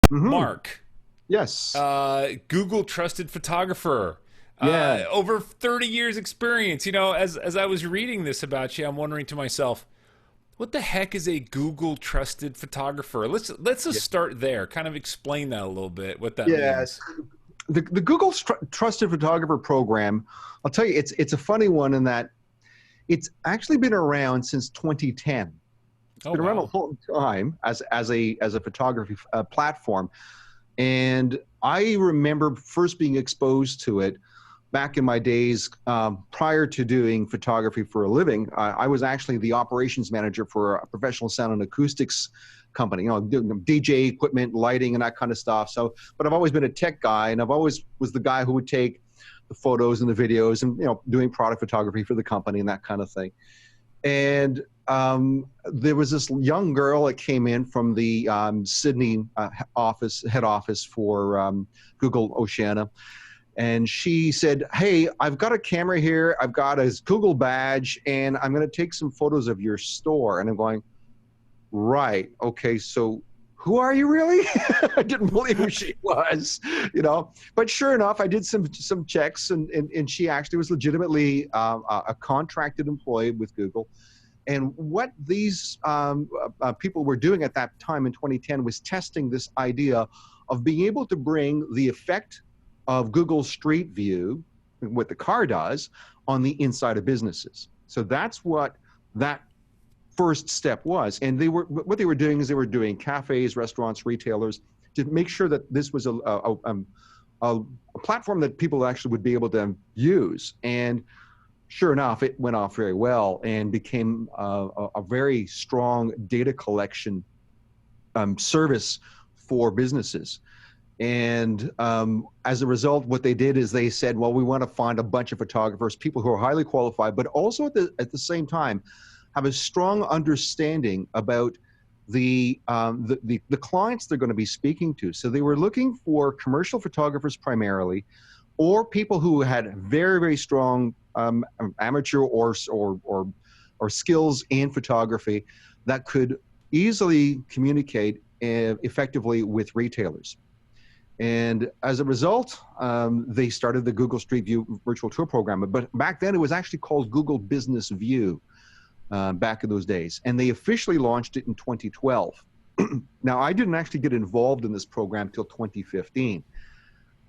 Hmm. Marc, Yes. Google trusted photographer, Yeah. over 30 years experience. As I was reading this about you, I'm wondering to myself, what the heck is a Google trusted photographer? Let's just Yeah. start there. Kind of explain that a little bit, what that Yeah. means. The Google Trusted Photographer program, I'll tell you, it's a funny one in that it's actually been around since 2010. It's Oh been around a wow. long time as a photography platform. And I remember first being exposed to it back in my days prior to doing photography for a living. I was actually the operations manager for a professional sound and acoustics company, doing DJ equipment, lighting, and that kind of stuff. So, but I've always been a tech guy, and I've always was the guy who would take the photos and the videos, and doing product photography for the company and that kind of thing. And there was this young girl that came in from the Sydney head office for Google Oceania, and she said, "Hey, I've got a camera here. I've got a Google badge, and I'm going to take some photos of your store." And I'm going, "Right, okay, so who are you really?" I didn't believe who she was. But sure enough, I did some checks, and she actually was legitimately a contracted employee with Google. And what these people were doing at that time in 2010 was testing this idea of being able to bring the effect of Google Street View, what the car does, on the inside of businesses. So that's what that first step was. And what they were doing is they were doing cafes, restaurants, retailers, to make sure that this was a platform that people actually would be able to use. And sure enough, it went off very well and became a very strong data collection service for businesses. And as a result, what they did is they said, well, we want to find a bunch of photographers, people who are highly qualified, but also at the same time have a strong understanding about the clients they're going to be speaking to. So they were looking for commercial photographers primarily, or people who had very, very strong amateur or skills in photography that could easily communicate effectively with retailers. And as a result, they started the Google Street View virtual tour program. But back then, it was actually called Google Business View back in those days. And they officially launched it in 2012. Now, I didn't actually get involved in this program till 2015.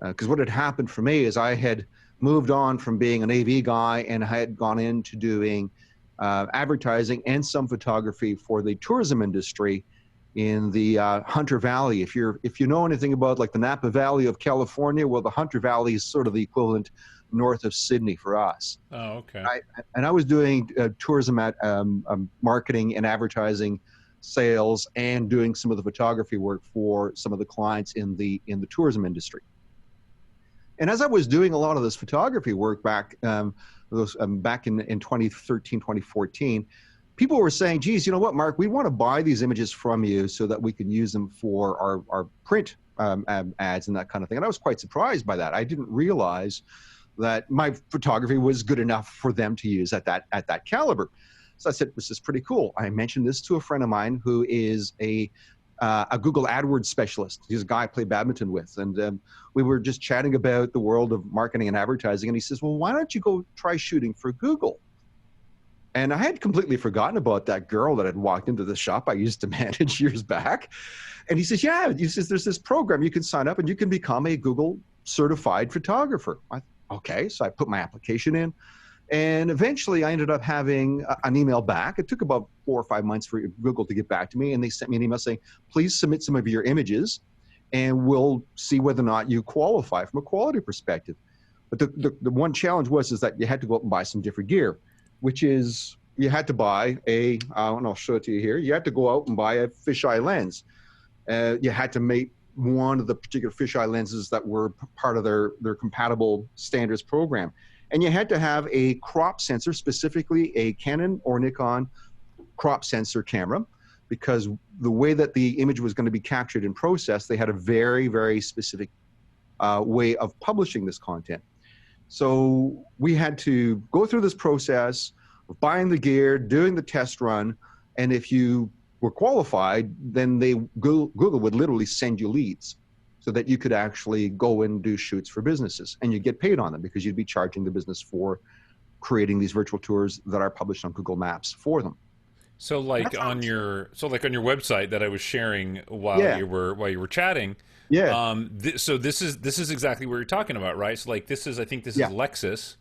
Because what had happened for me is I had moved on from being an AV guy, and I had gone into doing advertising and some photography for the tourism industry in the Hunter Valley. If you know anything about like the Napa Valley of California, well, the Hunter Valley is sort of the equivalent north of Sydney for us. Oh, okay. I was doing tourism marketing and advertising, sales, and doing some of the photography work for some of the clients in the tourism industry. And as I was doing a lot of this photography work back in 2013, 2014, people were saying, geez, you know what, Mark, we want to buy these images from you so that we can use them for our print ads and that kind of thing. And I was quite surprised by that. I didn't realize that my photography was good enough for them to use at that caliber. So I said, this is pretty cool. I mentioned this to a friend of mine who is a Google AdWords specialist. He's a guy I play badminton with. And we were just chatting about the world of marketing and advertising. And he says, well, why don't you go try shooting for Google? And I had completely forgotten about that girl that had walked into the shop I used to manage years back. And he says, yeah, he says, there's this program you can sign up and you can become a Google certified photographer. Okay, so I put my application in. And eventually I ended up having an email back. It took about 4 or 5 months for Google to get back to me. And they sent me an email saying, please submit some of your images and we'll see whether or not you qualify from a quality perspective. But the one challenge is that you had to go out and buy some different gear, which is you had to buy and I'll show it to you here. You had to go out and buy a fisheye lens. You had to make one of the particular fisheye lenses that were part of their compatible standards program. And you had to have a crop sensor, specifically a Canon or Nikon crop sensor camera, because the way that the image was going to be captured and processed, they had a very, very specific way of publishing this content. So we had to go through this process of buying the gear, doing the test run, and if you were qualified, then Google would literally send you leads so that you could actually go and do shoots for businesses, and you get paid on them because you'd be charging the business for creating these virtual tours that are published on Google Maps for them. So like on your website that I was sharing Yeah. you were chatting, Yeah. so this is exactly what you're talking about, right? So like I think this is Yeah. Lexus,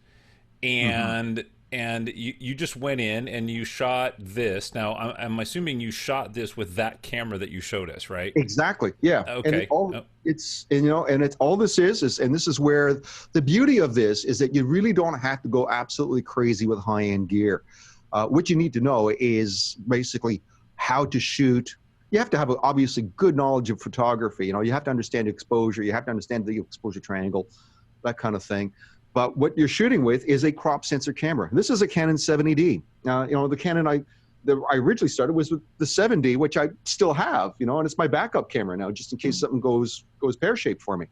Hmm. and you just went in and you shot this. Now I'm assuming you shot this with that camera that you showed us, right? Exactly. Yeah. And Okay. all it's, and, you know, and it's all this is, and this is where the beauty of this is that you really don't have to go absolutely crazy with high-end gear. What you need to know is basically how to shoot. You have to have obviously good knowledge of photography. You know, you have to understand exposure. You have to understand the exposure triangle, that kind of thing. But what you're shooting with is a crop sensor camera. This is a Canon 70D. You know, the Canon I originally started was with the 7D, which I still have, you know, and it's my backup camera now, just in case something goes pear-shaped for me.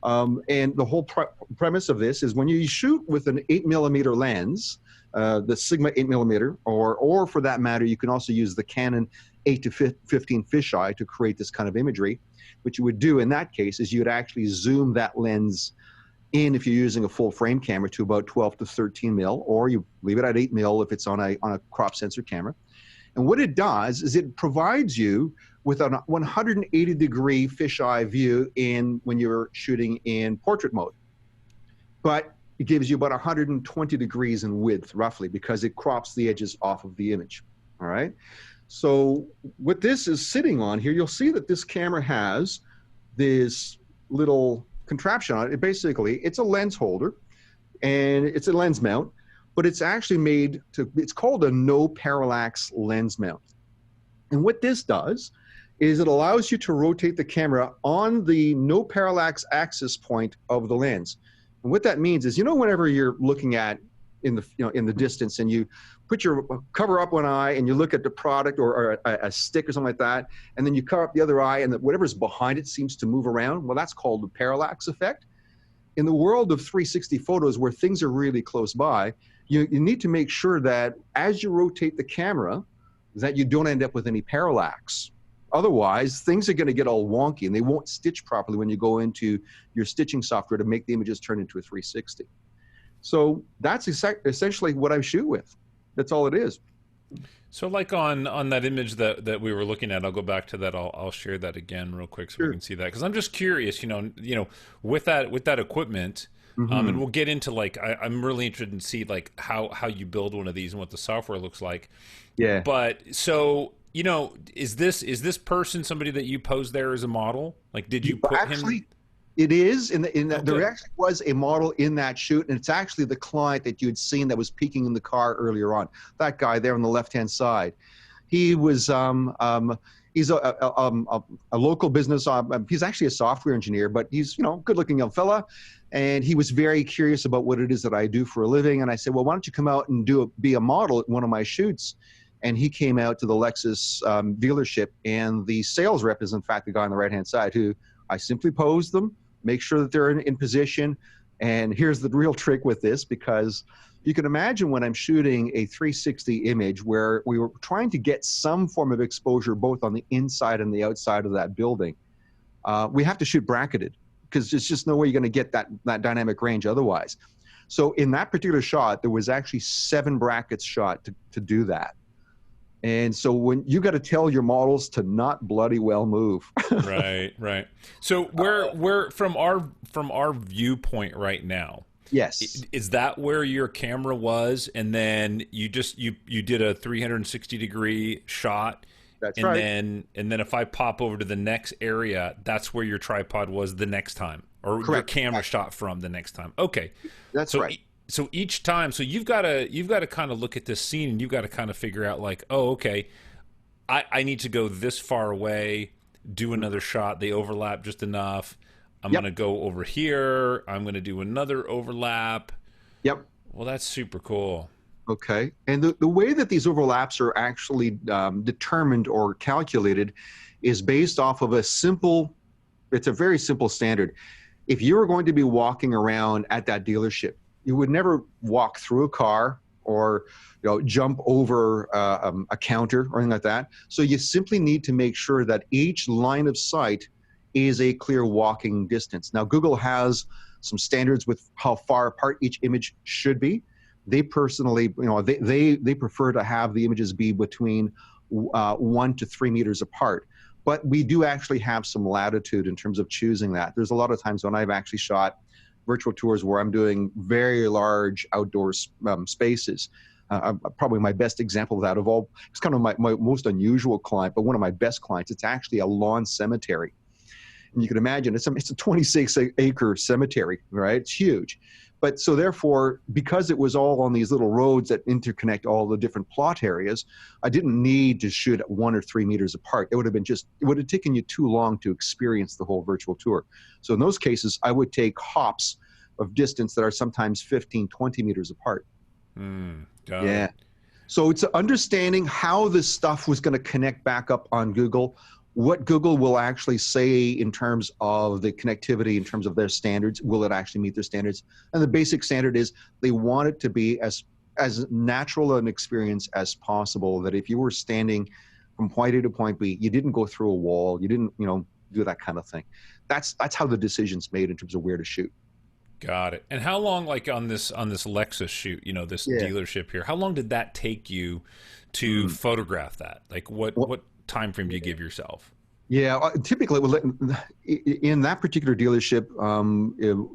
And the whole premise of this is when you shoot with an 8mm lens, the Sigma 8mm, or for that matter, you can also use the Canon 8 to 15 fisheye to create this kind of imagery. What you would do in that case is you would actually zoom that lens in, if you're using a full frame camera, to about 12 to 13 mil, or you leave it at 8 mil if it's on a crop sensor camera. And what it does is it provides you with a 180-degree fisheye view when you're shooting in portrait mode. But it gives you about 120 degrees in width, roughly, because it crops the edges off of the image. All right. So what this is sitting on here, you'll see that this camera has this little contraption on it. Basically, it's a lens holder, and it's a lens mount, but it's actually made to, it's called a no parallax lens mount. And what this does is it allows you to rotate the camera on the no parallax axis point of the lens. And what that means is, you know, whenever you're looking at in the distance, and you put your cover up one eye and you look at the product or a stick or something like that, and then you cover up the other eye, and whatever's behind it seems to move around. Well, that's called the parallax effect. In the world of 360 photos, where things are really close by, you need to make sure that as you rotate the camera, that you don't end up with any parallax. Otherwise, things are going to get all wonky, and they won't stitch properly when you go into your stitching software to make the images turn into a 360. So that's essentially what I shoot with. That's all it is. So like on that image that we were looking at, I'll go back to that. I'll share that again real quick so we can see that, because I'm just curious, you know, with that equipment, and we'll get into like I'm really interested in see like how you build one of these and what the software looks like. Yeah. But so, you know, is this person somebody that you posed there as a model? Like, did you put him? It is there actually was a model in that shoot, and it's actually the client that you had seen that was peeking in the car earlier on. That guy there on the left-hand side, he was he's a local business. He's actually a software engineer, but he's, you know, good-looking young fella, and he was very curious about what it is that I do for a living. And I said, well, why don't you come out and be a model at one of my shoots? And he came out to the Lexus dealership, and the sales rep is in fact the guy on the right-hand side, who I simply posed them, make sure that they're in position. And here's the real trick with this, because you can imagine when I'm shooting a 360 image where we were trying to get some form of exposure both on the inside and the outside of that building, we have to shoot bracketed, because there's just no way you're going to get that dynamic range otherwise. So in that particular shot, there was actually 7 brackets shot to do that. And so when you got to tell your models to not bloody well move. Right. So where from our viewpoint right now, yes, is that where your camera was, and then you did a 360-degree shot? That's and right. And then if I pop over to the next area, that's where your tripod was the next time, or Correct. your camera shot from the next time. Okay, that's right. So each time, so you've got to kind of look at this scene, and you've got to kind of figure out like, oh, okay, I need to go this far away, do another shot. They overlap just enough. I'm going to go over here. I'm going to do another overlap. Yep. Well, that's super cool. Okay. And the way that these overlaps are actually determined or calculated is based off of it's a very simple standard. If you were going to be walking around at that dealership, you would never walk through a car or jump over a counter or anything like that. So you simply need to make sure that each line of sight is a clear walking distance. Now, Google has some standards with how far apart each image should be. They personally, they prefer to have the images be between 1 to 3 meters apart. But we do actually have some latitude in terms of choosing that. There's a lot of times when I've actually shot virtual tours where I'm doing very large outdoor spaces. Probably my best example of that of all, it's kind of my most unusual client, but one of my best clients. It's actually a lawn cemetery. And you can imagine it's a 26-acre cemetery, right? It's huge. But so therefore, because it was all on these little roads that interconnect all the different plot areas, I didn't need to shoot at 1 or 3 meters apart. It would have taken you too long to experience the whole virtual tour. So in those cases, I would take hops of distance that are sometimes 15, 20 meters apart. Got it. So it's understanding how this stuff was going to connect back up on Google, what Google will actually say in terms of the connectivity, in terms of their standards. Will it actually meet their standards? And the basic standard is they want it to be as natural an experience as possible, that if you were standing from point A to point B, you didn't go through a wall, you didn't, do that kind of thing. That's how the decision's made in terms of where to shoot. Got it. And how long, like on this Lexus shoot, this dealership here, how long did that take you to photograph that? Like what time frame do you give yourself? Yeah, typically in that particular dealership,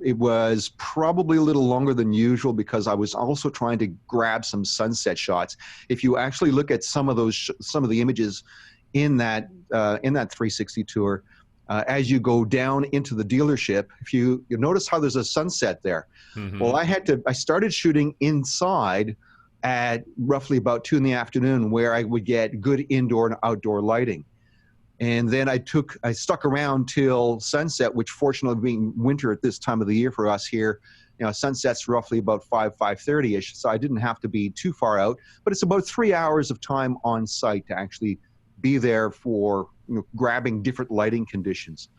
it was probably a little longer than usual because I was also trying to grab some sunset shots. If you actually look at some of the images in that 360 tour, as you go down into the dealership, if you notice how there's a sunset there. Well, I started shooting inside at roughly about 2 p.m, where I would get good indoor and outdoor lighting. And then I stuck around till sunset, which fortunately being winter at this time of the year for us here, sunset's roughly about 5:30ish. So I didn't have to be too far out, but it's about 3 hours of time on site to actually be there for grabbing different lighting conditions.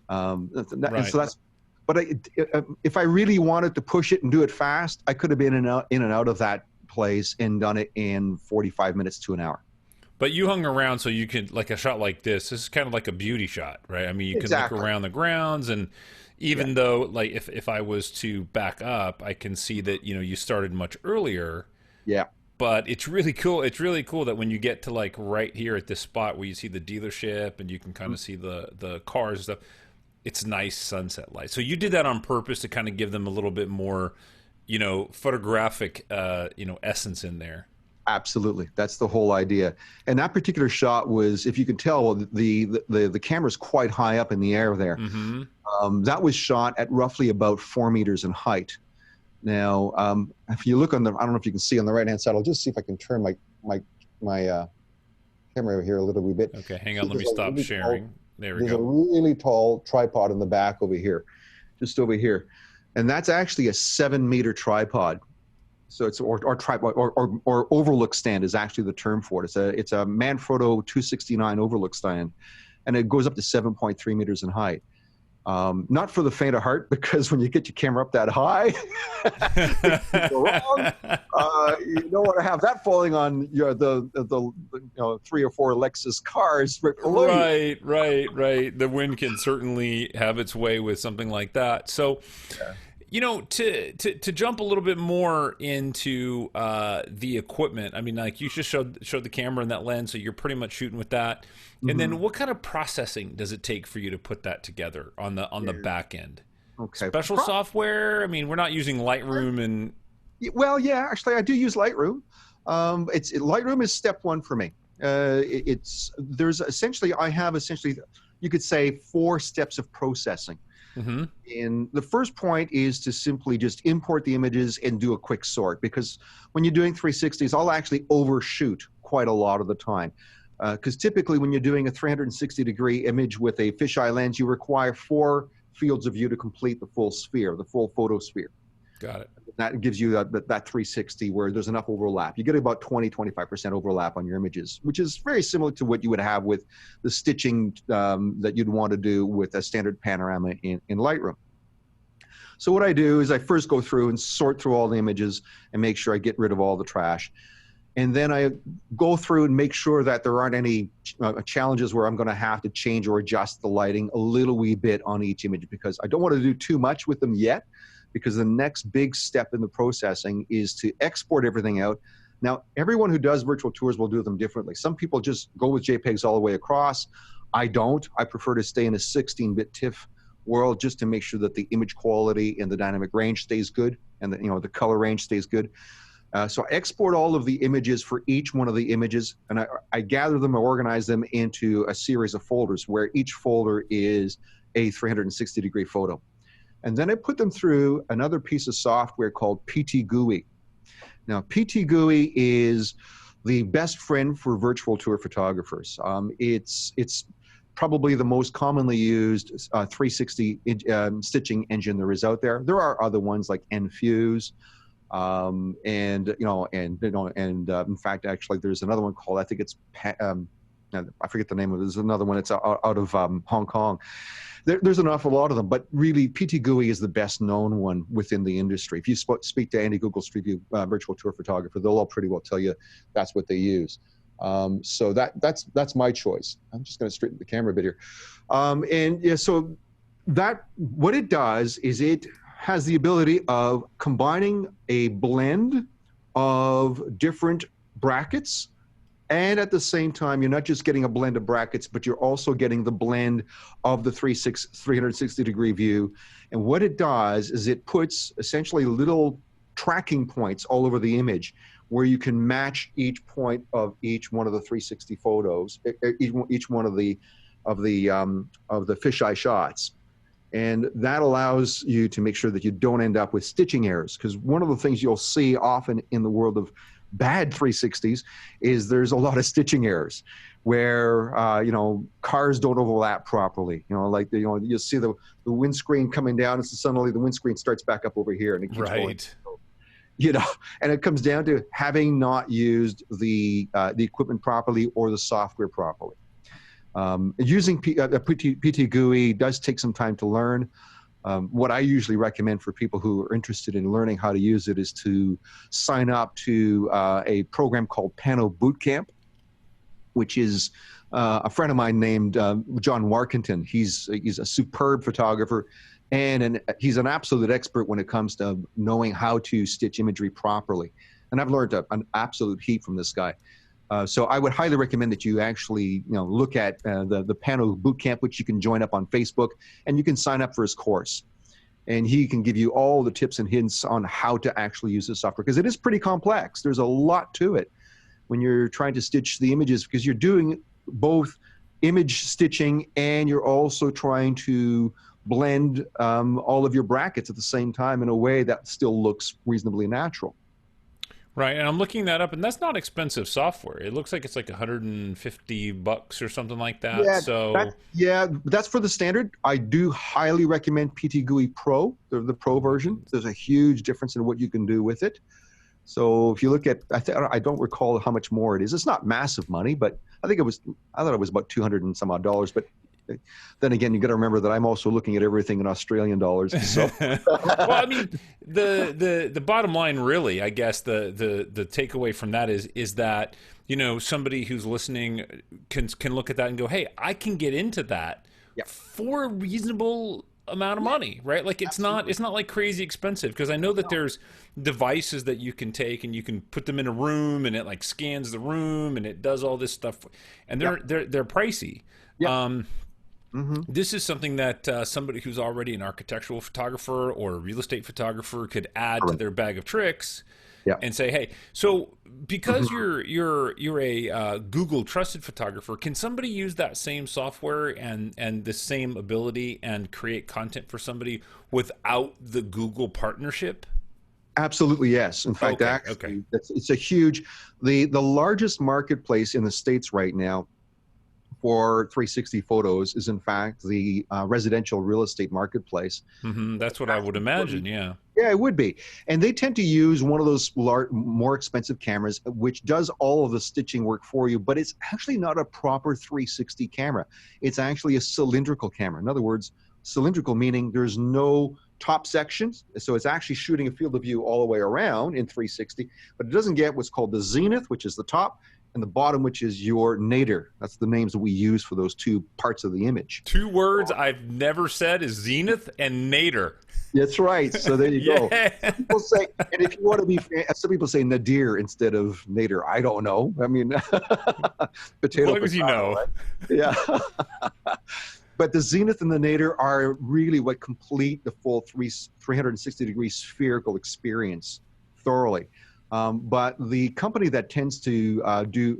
Right. And so that's, but if I really wanted to push it and do it fast, I could have been in and out of that place and done it in 45 minutes to an hour. But you hung around so you could, like a shot like this is kind of like a beauty shot, right? I mean, you can look around the grounds, and even though, like, if I was to back up, I can see that, you started much earlier. Yeah. But it's really cool. It's really cool that when you get to, like, right here at this spot where you see the dealership and you can kind of see the cars and stuff, it's nice sunset light. So you did that on purpose to kind of give them a little bit more, photographic, essence in there. Absolutely. That's the whole idea. And that particular shot was, if you can tell, the camera's quite high up in the air there. That was shot at roughly about 4 meters in height. Now, if you look I don't know if you can see on the right-hand side, I'll just see if I can turn my camera over here a little wee bit. Okay, hang on. Let me stop sharing. There we go. There's a really tall tripod in the back over here, just over here. And that's actually a 7-meter tripod. So it's or tripod or overlook stand is actually the term for it. It's a Manfrotto 269 overlook stand, and it goes up to 7.3 meters in height. Not for the faint of heart, because when you get your camera up that high, you go wrong. You don't want to have that falling on the 3 or 4 Lexus cars right below you. Right. The wind can certainly have its way with something like that. So. Yeah. To jump a little bit more into the equipment, I mean, like you just showed the camera and that lens, so you're pretty much shooting with that. And then what kind of processing does it take for you to put that together on the back end? Okay. Special software? I mean, we're not using Lightroom and... Well, yeah, actually, I do use Lightroom. Lightroom is step one for me. I have essentially, you could say, 4 steps of processing. And the first point is to simply just import the images and do a quick sort, because when you're doing 360s, I'll actually overshoot quite a lot of the time. Because typically when you're doing a 360-degree image with a fisheye lens, you require 4 fields of view to complete the full sphere, the full photosphere. Got it. That gives you that 360 where there's enough overlap. You get about 20-25% overlap on your images, which is very similar to what you would have with the stitching that you'd want to do with a standard panorama in Lightroom. So what I do is I first go through and sort through all the images and make sure I get rid of all the trash. And then I go through and make sure that there aren't any challenges where I'm going to have to change or adjust the lighting a little wee bit on each image, because I don't want to do too much with them yet, because the next big step in the processing is to export everything out. Now, everyone who does virtual tours will do them differently. Some people just go with JPEGs all the way across. I don't. I prefer to stay in a 16-bit TIFF world just to make sure that the image quality and the dynamic range stays good, and the color range stays good. So I export all of the images for each one of the images, and I gather them and organize them into a series of folders where each folder is a 360-degree photo. And then I put them through another piece of software called PTGUI. Now, PTGUI is the best friend for virtual tour photographers. It's probably the most commonly used 360 stitching engine there is out there. There are other ones like Enfuse. In fact, actually, there's another one called, I think it's, I forget the name of it. There's another one. It's out of Hong Kong. There's an awful lot of them, but really PTGUI is the best known one within the industry. If you speak to any Google Street View virtual tour photographer, they'll all pretty well tell you that's what they use. So that's my choice. I'm just going to straighten the camera a bit here. So what it does is it has the ability of combining a blend of different brackets, and at the same time, you're not just getting a blend of brackets, but you're also getting the blend of the 360-degree view. And what it does is it puts essentially little tracking points all over the image where you can match each point of each one of the 360 photos, each one of the fisheye shots. And that allows you to make sure that you don't end up with stitching errors. Because one of the things you'll see often in the world of bad 360s is there's a lot of stitching errors where, cars don't overlap properly. You'll see the windscreen coming down, and so suddenly the windscreen starts back up over here, and it keeps going. And it comes down to having not used the equipment properly or the software properly. Using PTGUI does take some time to learn. What I usually recommend for people who are interested in learning how to use it is to sign up to a program called Pano Bootcamp, which is a friend of mine named John Warkentin. He's a superb photographer, and he's an absolute expert when it comes to knowing how to stitch imagery properly. And I've learned an absolute heap from this guy. So I would highly recommend that you actually look at the Pano Bootcamp, which you can join up on Facebook, and you can sign up for his course. And he can give you all the tips and hints on how to actually use the software, because it is pretty complex. There's a lot to it when you're trying to stitch the images, because you're doing both image stitching and you're also trying to blend all of your brackets at the same time in a way that still looks reasonably natural. Right, and I'm looking that up, and that's not expensive software. It looks like it's like $150 or something like that. Yeah, that's for the standard. I do highly recommend PTGUI Pro, the Pro version. There's a huge difference in what you can do with it. So if you look at, I don't recall how much more it is. It's not massive money, but I thought it was about $200 and some odd dollars. But then again, you got to remember that I'm also looking at everything in Australian dollars. So. Well, I mean, the bottom line, really, I guess the takeaway from that is that somebody who's listening can look at that and go, hey, I can get into that for a reasonable amount of money, right? Like it's not like crazy expensive, because I know that there's devices that you can take and you can put them in a room and it like scans the room and it does all this stuff, and they're pricey. This is something that somebody who's already an architectural photographer or a real estate photographer could add to their bag of tricks and say, hey, so because you're a Google trusted photographer, can somebody use that same software and the same ability and create content for somebody without the Google partnership? Absolutely, yes. In fact, it's a huge, the largest marketplace in the States right now for 360 photos is in fact the residential real estate marketplace. That's what I would imagine. Yeah, it would be. And they tend to use one of those more expensive cameras, which does all of the stitching work for you, but it's actually not a proper 360 camera. It's actually a cylindrical camera. In other words, cylindrical meaning there's no top section. So it's actually shooting a field of view all the way around in 360, but it doesn't get what's called the zenith, which is the top, and the bottom, which is your nadir. That's the names that we use for those two parts of the image. Two words I've never said is zenith and nadir. That's right. So there you go. People say, and if you want to be, some people say nadir instead of nadir. I don't know. I mean, potato. As long as you know. Right? Yeah. But the zenith and the nadir are really what complete the full 360-degree spherical experience thoroughly. But the company that tends to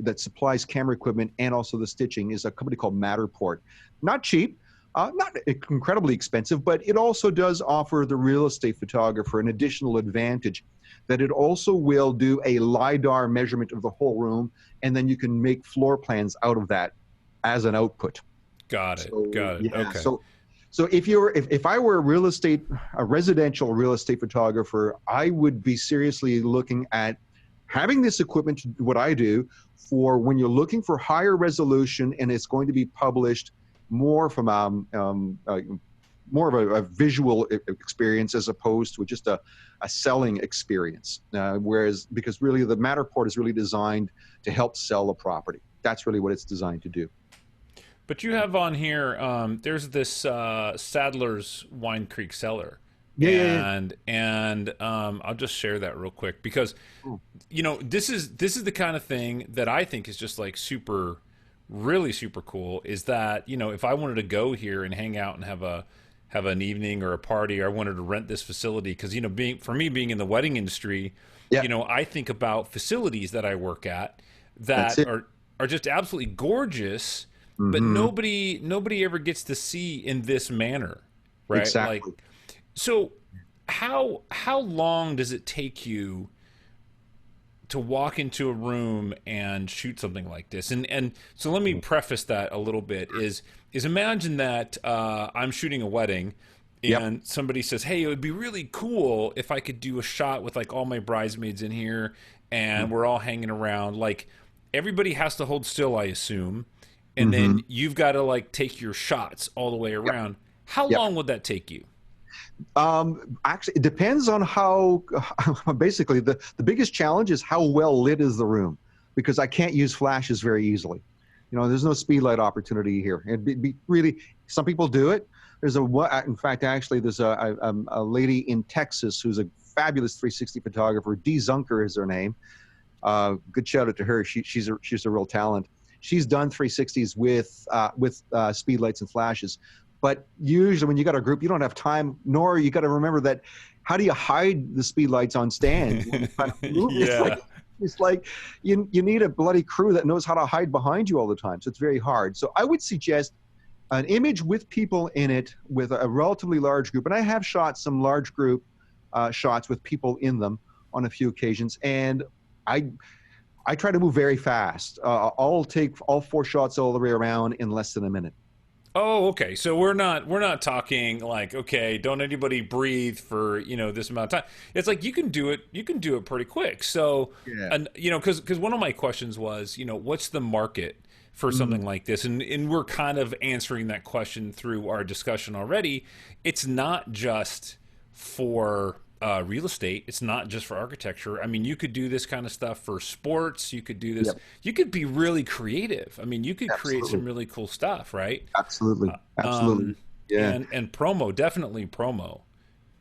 that supplies camera equipment and also the stitching is a company called Matterport. Not cheap. Not incredibly expensive, but it also does offer the real estate photographer an additional advantage that it also will do a LiDAR measurement of the whole room, and then you can make floor plans out of that as an output. Got it. Got it. Yeah, okay. So if I were a residential real estate photographer, I would be seriously looking at having this equipment, what I do, for when you're looking for higher resolution and it's going to be published more from more of a visual experience as opposed to just a selling experience. Because really the Matterport is really designed to help sell a property. That's really what it's designed to do. But you have on here, there's this Sadler's Wine Creek cellar. And I'll just share that real quick because, you know, this is the kind of thing that I think is just like really super cool, is that, you know, if I wanted to go here and hang out and have an evening or a party, or I wanted to rent this facility, because, you know, being in the wedding industry, you know, I think about facilities that I work at that are just absolutely gorgeous, but nobody ever gets to see in this manner, right? Exactly. Like, so how long does it take you to walk into a room and shoot something like this? And so let me preface that a little bit, is imagine that I'm shooting a wedding and somebody says, hey, it would be really cool if I could do a shot with like all my bridesmaids in here and we're all hanging around. Like, everybody has to hold still, I assume, and then you've got to like take your shots all the way around. How long would that take you? Actually, it depends on how, basically the biggest challenge is how well lit is the room, because I can't use flashes very easily. You know, there's no speedlight opportunity here. It'd be really, some people do it. In fact, actually, there's a lady in Texas who's a fabulous 360 photographer. Dee Zunker is her name. Good shout out to her. She's a real talent. She's done 360s with speedlights and flashes. But usually when you got a group, you don't have time, nor you got to remember that, how do you hide the speedlights on stand? It's like you need a bloody crew that knows how to hide behind you all the time. So it's very hard. So I would suggest an image with people in it, with a relatively large group. And I have shot some large group shots with people in them on a few occasions. And I try to move very fast. I'll take all 4 shots all the way around in less than a minute. Oh, okay. So we're not talking like, okay, don't anybody breathe for, you know, this amount of time. It's like you can do it pretty quick. So, and you know, because one of my questions was, you know, what's the market for something like this? And we're kind of answering that question through our discussion already. It's not just for real estate. It's not just for architecture. I mean, you could do this kind of stuff for sports. You could do this. You could be really creative. I mean, you could create some really cool stuff, right? Absolutely. And promo, definitely promo.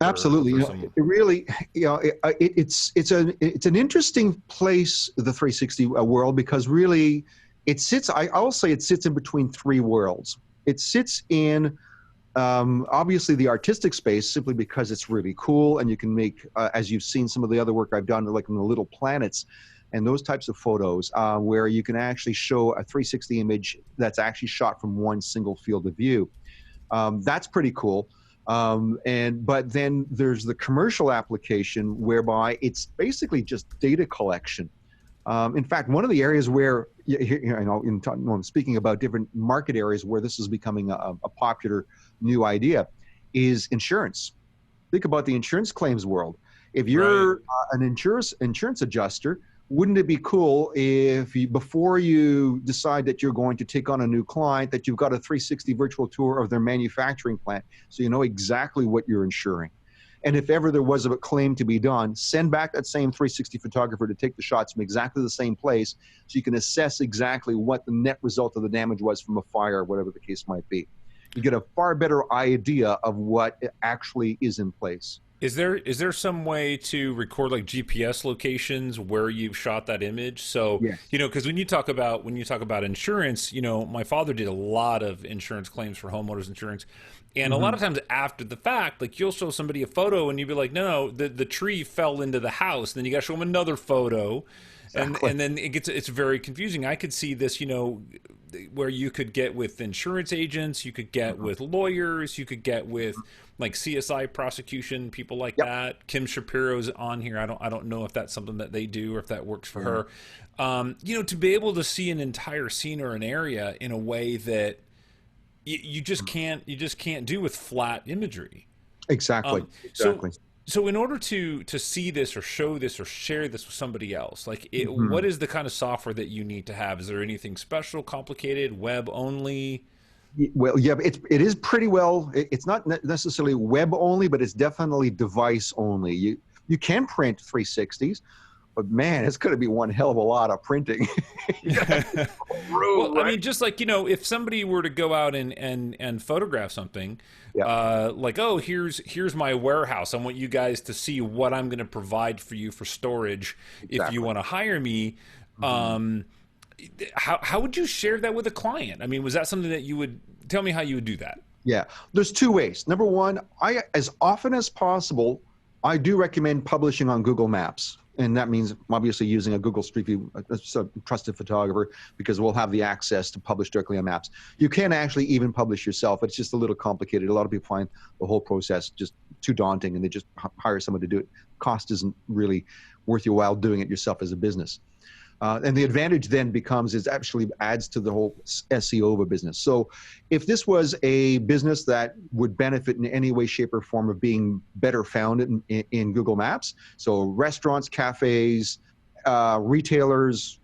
Absolutely. You know, it really, you know, it's an interesting place, the 360 world, because really it sits, I'll say it sits in between 3 worlds. It sits in obviously the artistic space, simply because it's really cool, and you can make, as you've seen some of the other work I've done, like in the little planets and those types of photos, where you can actually show a 360 image that's actually shot from one single field of view. That's pretty cool. But then there's the commercial application, whereby it's basically just data collection. In fact, one of the areas where, I'm speaking about different market areas where this is becoming a popular new idea, is insurance. Think about the insurance claims world. If you're an insurance adjuster, wouldn't it be cool if before you decide that you're going to take on a new client, that you've got a 360 virtual tour of their manufacturing plant, so you know exactly what you're insuring? And if ever there was a claim to be done, send back that same 360 photographer to take the shots from exactly the same place so you can assess exactly what the net result of the damage was from a fire or whatever the case might be. You get a far better idea of what actually is in place. Is there some way to record like GPS locations where you've shot that image? So, Yes. because when you talk about insurance, my father did a lot of insurance claims for homeowners insurance. And a lot of times after the fact, like you'll show somebody a photo and you'd be like, no, the tree fell into the house. And then you got to show them another photo. Exactly. And then it's very confusing. I could see this, where you could get with insurance agents, you could get with lawyers, you could get with like CSI prosecution, people like that. Kim Shapiro's on here. I don't know if that's something that they do or if that works for her. To be able to see an entire scene or an area in a way that you just can't do with flat imagery. Exactly. So in order to see this or show this or share this with somebody else, like what is the kind of software that you need to have? Is there anything special, complicated, web only? Well, yeah, it is pretty well. It's not necessarily web only, but it's definitely device only. You can print 360s, but man, it's going to be one hell of a lot of printing. Well, I mean, just like, if somebody were to go out and photograph something, like, oh, here's my warehouse. I want you guys to see what I'm going to provide for you for storage. If you want to hire me. How would you share that with a client? I mean, was that something that you would tell me how you would do that? Yeah, there's two ways. Number one, as often as possible, I do recommend publishing on Google Maps. And that means obviously using a Google Street View, a trusted photographer, because we'll have the access to publish directly on Maps. You can actually even publish yourself. It's just a little complicated. A lot of people find the whole process just too daunting and they just hire someone to do it. Cost isn't really worth your while doing it yourself as a business. And the advantage then becomes is actually adds to the whole SEO of a business. So if this was a business that would benefit in any way, shape, or form of being better found in Google Maps, so restaurants, cafes, retailers,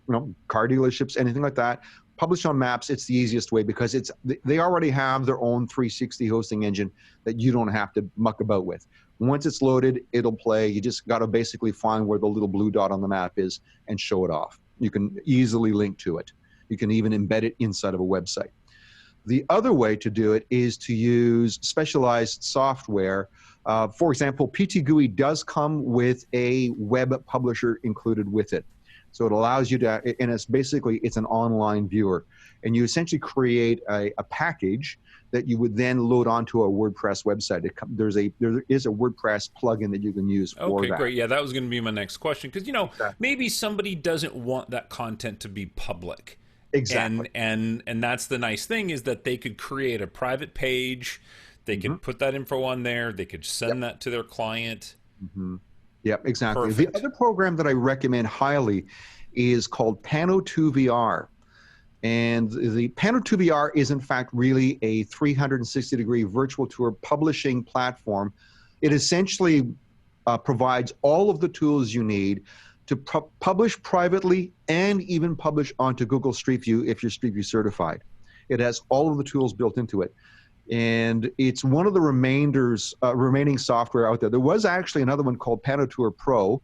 car dealerships, anything like that, publish on Maps, it's the easiest way because they already have their own 360 hosting engine that you don't have to muck about with. Once it's loaded, it'll play. You just got to basically find where the little blue dot on the map is and show it off. You can easily link to it. You can even embed it inside of a website. The other way to do it is to use specialized software. For example, PTGUI does come with a web publisher included with it. So it allows you to, and it's an online viewer. And you essentially create a package that you would then load onto a WordPress website. There is a WordPress plugin that you can use for that. Okay, great. Yeah, that was going to be my next question because maybe somebody doesn't want that content to be public. Exactly. And that's the nice thing is that they could create a private page. They could put that info on there. They could send that to their client. Yep, exactly. Perfect. The other program that I recommend highly is called Pano 2 VR. And the Pano 2 VR is in fact really a 360-degree virtual tour publishing platform. It essentially provides all of the tools you need to publish privately and even publish onto Google Street View if you're Street View certified. It has all of the tools built into it. And it's one of the remaining software out there. There was actually another one called Pano Pro.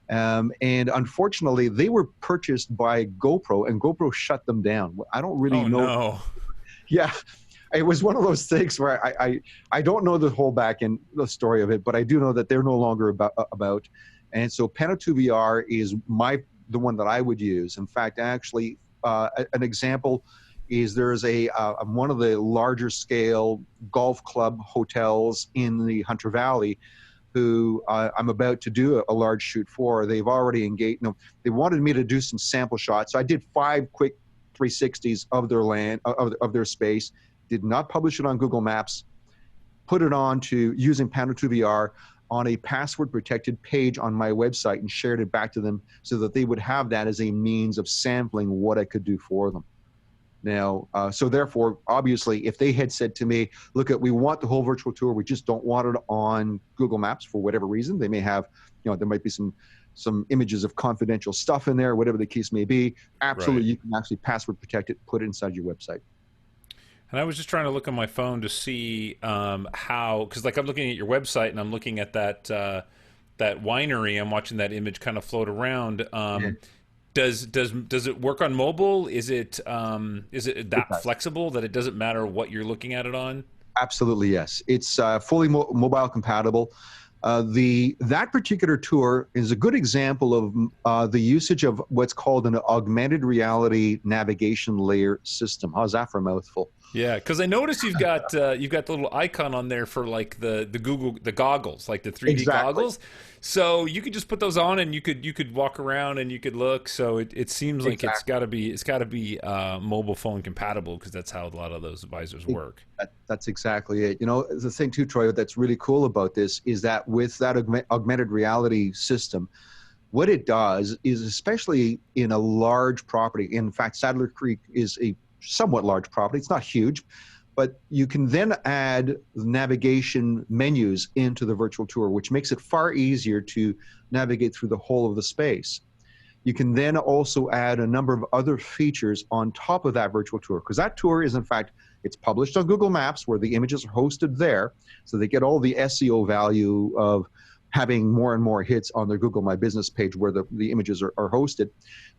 And unfortunately, they were purchased by GoPro, and GoPro shut them down. I don't really know. No. Yeah, it was one of those things where I don't know the whole back end the story of it, but I do know that they're no longer about. And so Pano VR is the one that I would use. In fact, actually, an example is there's one of the larger scale golf club hotels in the Hunter Valley who I'm about to do a large shoot for. They've already engaged, they wanted me to do some sample shots. So I did 5 quick 360s of their land, of their space, did not publish it on Google Maps, put it on to using Pano VR on a password protected page on my website and shared it back to them so that they would have that as a means of sampling what I could do for them. Now, so therefore, obviously, if they had said to me, look, we want the whole virtual tour, we just don't want it on Google Maps for whatever reason, they may have, there might be some images of confidential stuff in there, whatever the case may be. Absolutely, You can actually password protect it, put it inside your website. And I was just trying to look on my phone to see how, because like I'm looking at your website and I'm looking at that winery. I'm watching that image kind of float around. Yeah, Does it work on mobile? Is it it that does. flexible that it doesn't matter what you're looking at it on? Absolutely, yes. It's fully mobile compatible. That particular tour is a good example of the usage of what's called an augmented reality navigation layer system. How's that for a mouthful? Yeah, because I noticed you've got the little icon on there for like the Google the goggles, like the 3D Exactly. goggles. So you could just put those on and you could walk around and you could look. So it seems like it's Exactly. got to be mobile phone compatible because that's how a lot of those visors work. That's exactly it. You know, the thing too, Troy, that's really cool about this is that with that augmented reality system, what it does is, especially in a large property, in fact, Sadler Creek is a somewhat large property. It's not huge, but you can then add navigation menus into the virtual tour, which makes it far easier to navigate through the whole of the space. You can then also add a number of other features on top of that virtual tour, because that tour is, in fact, it's published on Google Maps where the images are hosted there. So they get all the SEO value of having more and more hits on their Google My Business page where the images are hosted.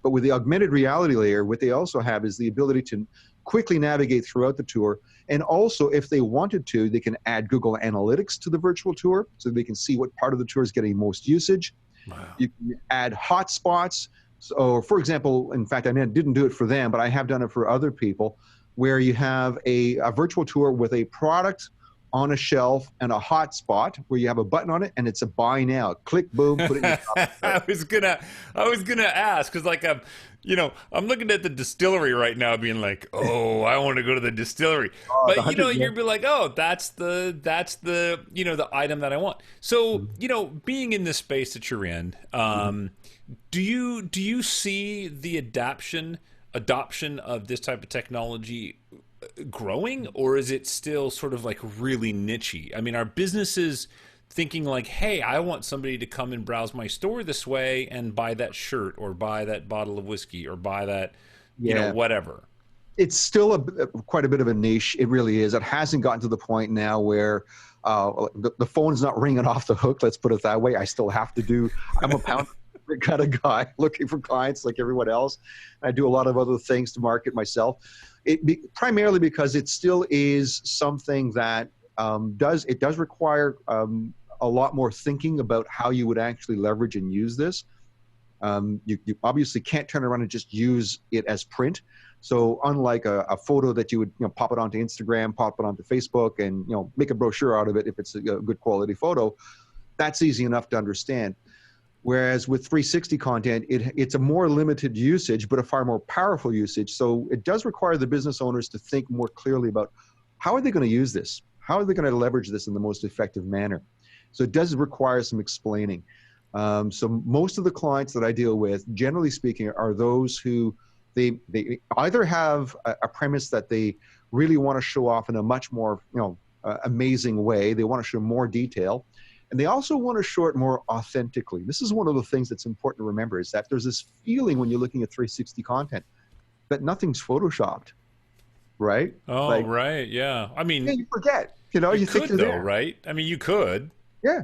But with the augmented reality layer, what they also have is the ability to quickly navigate throughout the tour. And also, if they wanted to, they can add Google Analytics to the virtual tour so they can see what part of the tour is getting most usage. Wow. You can add hotspots. So, for example, in fact, I didn't do it for them, but I have done it for other people, where you have a virtual tour with a product on a shelf and a hotspot where you have a button on it and it's a buy now. Click, boom, put it in your shopping cart. I was gonna ask because like I'm looking at the distillery right now, being like, oh, I want to go to the distillery, The but 100, yeah. you'd be like, oh, that's the the item that I want. So being in this space that you're in, do you see the adoption of this type of technology growing, or is it still sort of like really nichey? I mean, are businesses thinking like, hey, I want somebody to come and browse my store this way and buy that shirt or buy that bottle of whiskey or buy that, Yeah. whatever? It's still quite a bit of a niche. It really is. It hasn't gotten to the point now where the phone's not ringing off the hook. Let's put it that way. I still have to do. I'm a pound kind of guy looking for clients like everyone else. I do a lot of other things to market myself. Primarily because it still is something that does require a lot more thinking about how you would actually leverage and use this. You obviously can't turn around and just use it as print. So unlike a photo that you would pop it onto Instagram, pop it onto Facebook, and make a brochure out of it if it's a good quality photo, that's easy enough to understand. Whereas with 360 content, it's a more limited usage, but a far more powerful usage. So it does require the business owners to think more clearly about how are they going to use this? How are they going to leverage this in the most effective manner? So it does require some explaining. So most of the clients that I deal with, generally speaking, are those who they either have a premise that they really want to show off in a much more amazing way. They want to show more detail. And they also want to show it more authentically. This is one of the things that's important to remember, is that there's this feeling when you're looking at 360 content that nothing's photoshopped, right? Oh, Like, right. Yeah. I yeah, mean, you forget, you you think could you're though, there. right? I mean, you could. Yeah.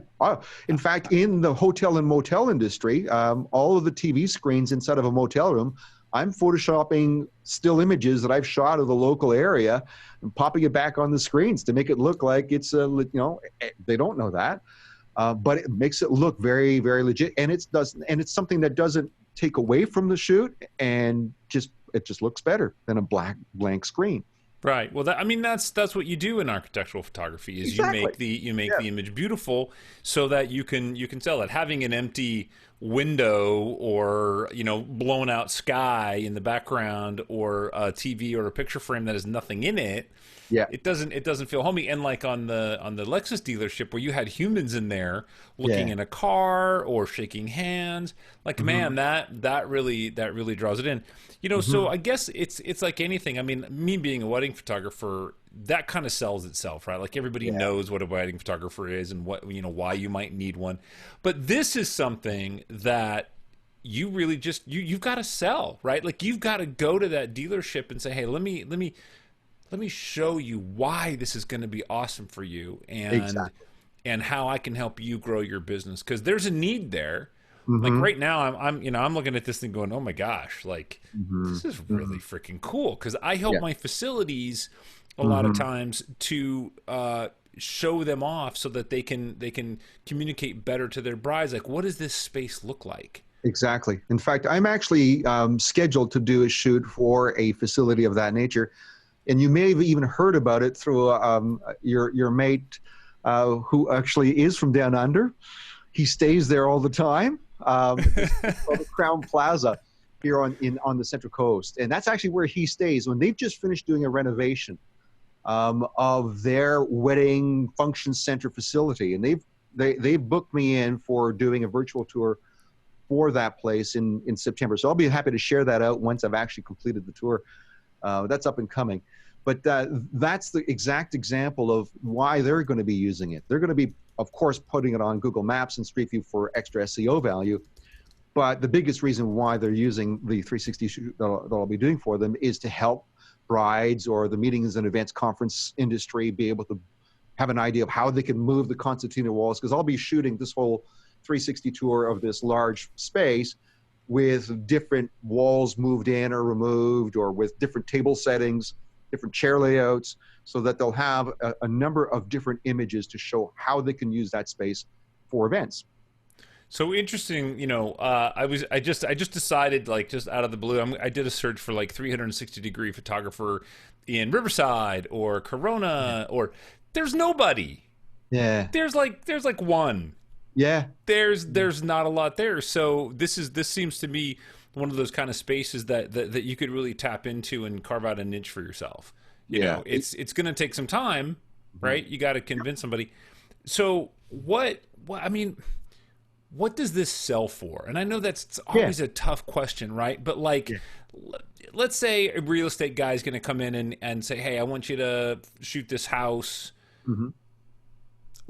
In fact, in the hotel and motel industry, all of the TV screens inside of a motel room, I'm photoshopping still images that I've shot of the local area and popping it back on the screens to make it look like it's they don't know that. But it makes it look very, very legit, and it's something that doesn't take away from the shoot, and it just looks better than a blank screen. Right. Well, I mean, that's what you do in architectural photography is you Exactly. make Yeah. the image beautiful so that you can sell it. Having an empty window or blown out sky in the background or a TV or a picture frame that has nothing in it, Yeah. it doesn't feel homey. And like on the Lexus dealership where you had humans in there looking Yeah. in a car or shaking hands, like Hmm. man, that really draws it in. So Hmm. I guess it's like anything. I mean, me being a wedding photographer, that kind of sells itself, right? Like everybody Yeah. knows what a wedding photographer is and what why you might need one. But this is something that you really just you've got to sell, right? Like you've got to go to that dealership and say, "Hey, let me let me show you why this is going to be awesome for you, Exactly. and how I can help you grow your business, because there's a need there. Like Mm-hmm. right now, I'm looking at this thing going, oh my gosh, like Mm-hmm. this is Mm-hmm. really freaking cool, because I help Yeah. my facilities a lot of Mm-hmm. times to show them off so that they can communicate better to their brides. Like, what does this space look like? Exactly. In fact, I'm actually scheduled to do a shoot for a facility of that nature, and you may have even heard about it through your mate, who actually is from down under. He stays there all the time. This is called the Crown Plaza here on the Central Coast, and that's actually where he stays. When they've just finished doing a renovation of their wedding function center facility, and they've booked me in for doing a virtual tour for that place in September. So I'll be happy to share that out once I've actually completed the tour. That's up and coming. But that's the exact example of why they're going to be using it. They're going to be, of course, putting it on Google Maps and Street View for extra SEO value. But the biggest reason why they're using the 360 shoot that I'll be doing for them is to help brides or the meetings and events conference industry be able to have an idea of how they can move the concertina walls. Because I'll be shooting this whole 360 tour of this large space with different walls moved in or removed, or with different table settings, different chair layouts, so that they'll have a number of different images to show how they can use that space for events. So interesting, I just decided, like, just out of the blue, I did a search for like 360-degree photographer in Riverside or Corona, or there's nobody. Yeah. There's like one. Yeah. There's not a lot there. So this seems to be one of those kind of spaces that you could really tap into and carve out a niche for yourself. Yeah. It's going to take some time, right? You got to convince somebody. So I mean, what does this sell for? And I know that's always a tough question, right? But like, let's say a real estate guy is going to come in and say, hey, I want you to shoot this house. Mm-hmm.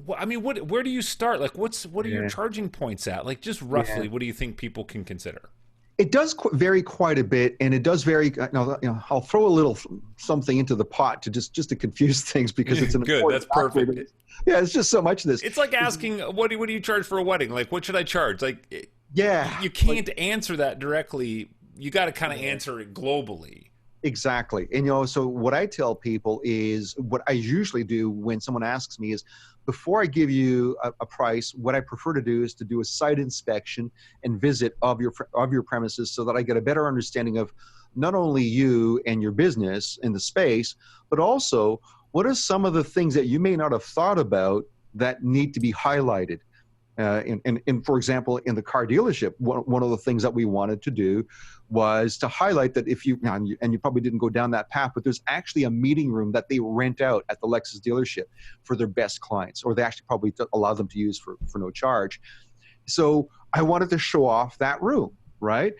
Well, I mean, where do you start? Like, what are your charging points at? Like, just roughly, what do you think people can consider? It does vary quite a bit, and it does vary. I'll throw a little something into the pot to just to confuse things, because it's an good. important That's perfect. factor. Yeah, it's just so much of this. It's like asking, what do you charge for a wedding? Like, what should I charge? Like, you can't answer that directly. You got to kind of answer it globally. Exactly. And, so what I tell people is, what I usually do when someone asks me is, before I give you a price, what I prefer to do is to do a site inspection and visit of your premises, so that I get a better understanding of not only you and your business in the space, but also what are some of the things that you may not have thought about that need to be highlighted. And for example, in the car dealership, one of the things that we wanted to do was to highlight that if you, and you probably didn't go down that path, but there's actually a meeting room that they rent out at the Lexus dealership for their best clients, or they actually probably allow them to use for no charge. So I wanted to show off that room, right?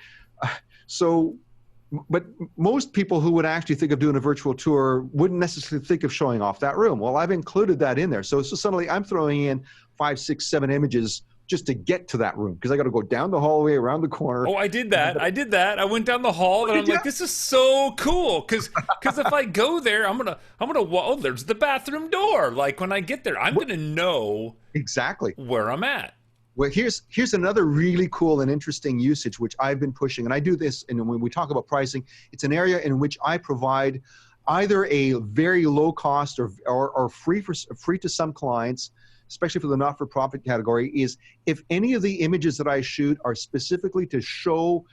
But most people who would actually think of doing a virtual tour wouldn't necessarily think of showing off that room. Well, I've included that in there. So suddenly I'm throwing in 5, 6, 7 images just to get to that room, because I got to go down the hallway, around the corner. Oh, I did that. I went down the hall, and I'm like, this is so cool. Because if I go there, I'm gonna oh, there's the bathroom door. Like, when I get there, I'm gonna know exactly where I'm at. Well, here's another really cool and interesting usage, which I've been pushing, and I do this. And when we talk about pricing, it's an area in which I provide either a very low cost or free to some clients, especially for the not-for-profit category, is if any of the images that I shoot are specifically to show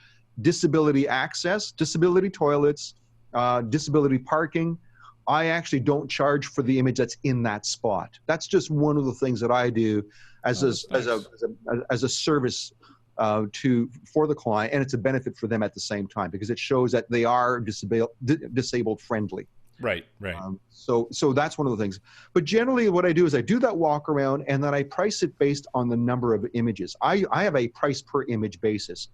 disability access, disability toilets, disability parking, I actually don't charge for the image that's in that spot. That's just one of the things that I do as a service for the client, and it's a benefit for them at the same time, because it shows that they are disabled friendly. Right. So that's one of the things. But generally what I do is I do that walk around, and then I price it based on the number of images. I have a price per image basis,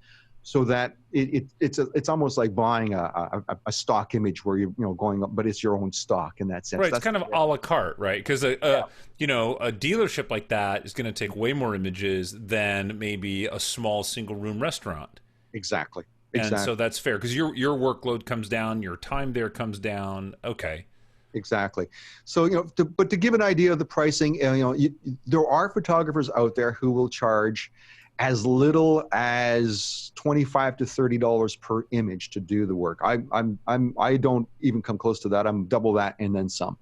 so that it's almost like buying a stock image where you're going up, but it's your own stock in that sense. Right. It's kind of a la carte, right? Because a dealership like that is going to take way more images than maybe a small single room restaurant. Exactly. And so that's fair, because your workload comes down, your time there comes down. Okay. Exactly. So, but to give an idea of the pricing, there are photographers out there who will charge as little as $25 to $30 per image to do the work. I don't even come close to that. I'm double that and then some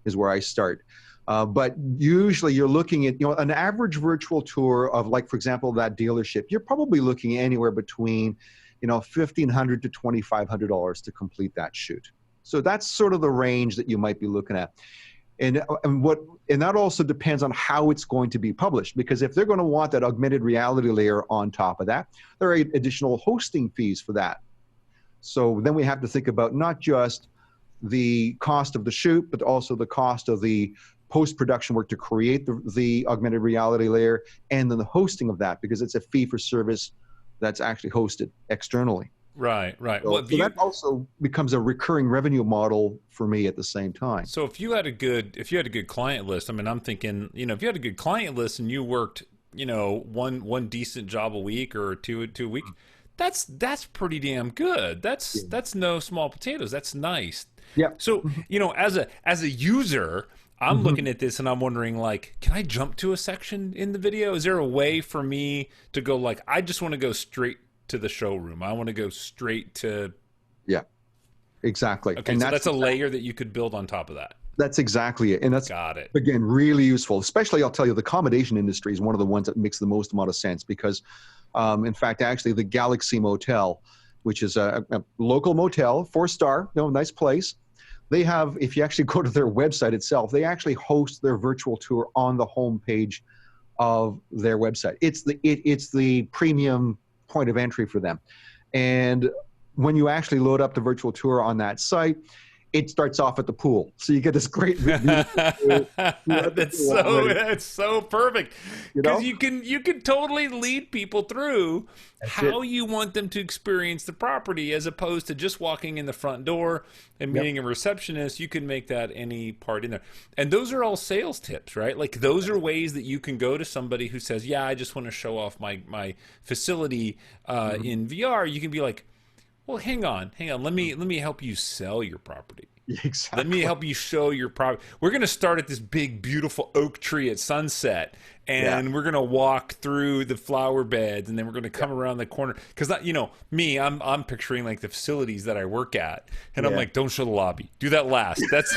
is where I start. But usually you're looking at, an average virtual tour of, like, for example, that dealership, you're probably looking anywhere between, $1,500 to $2,500 to complete that shoot. So that's sort of the range that you might be looking at. And that also depends on how it's going to be published, because if they're going to want that augmented reality layer on top of that, there are additional hosting fees for that. So then we have to think about not just the cost of the shoot, but also the cost of the post-production work to create the augmented reality layer, and then the hosting of that, because it's a fee for service that's actually hosted externally. Right. So that also becomes a recurring revenue model for me at the same time. So if you had a good client list, I mean, I'm thinking, if you had a good client list and you worked, one decent job a week or two a week, that's pretty damn good. That's no small potatoes. That's nice. Yeah. So, as a user, I'm looking at this and I'm wondering, like, can I jump to a section in the video? Is there a way for me to go, like, I just want to go straight to the showroom. I want to go straight to. Yeah, exactly. Okay, and so that's a layer that you could build on top of that. That's exactly it. And that's, got it. Again, really useful, especially, I'll tell you, the accommodation industry is one of the ones that makes the most amount of sense, because in fact, actually the Galaxy Motel, which is a local motel, 4-star, nice place. They have, if you actually go to their website itself, they actually host their virtual tour on the homepage of their website. It's the premium point of entry for them. And when you actually load up the virtual tour on that site, it starts off at the pool. So you get this great view. That's so perfect. Because you can totally lead people through how you want them to experience the property, as opposed to just walking in the front door and meeting a receptionist. You can make that any part in there. And those are all sales tips, right? Like, those are ways that you can go to somebody who says, yeah, I just want to show off my facility in VR. You can be like, well, hang on. Let me help you sell your property. Exactly. Let me help you show your property. We're going to start at this big, beautiful oak tree at sunset, and we're going to walk through the flower beds, and then we're going to come around the corner. Because I'm picturing, like, the facilities that I work at, and I'm like, don't show the lobby. Do that last. That's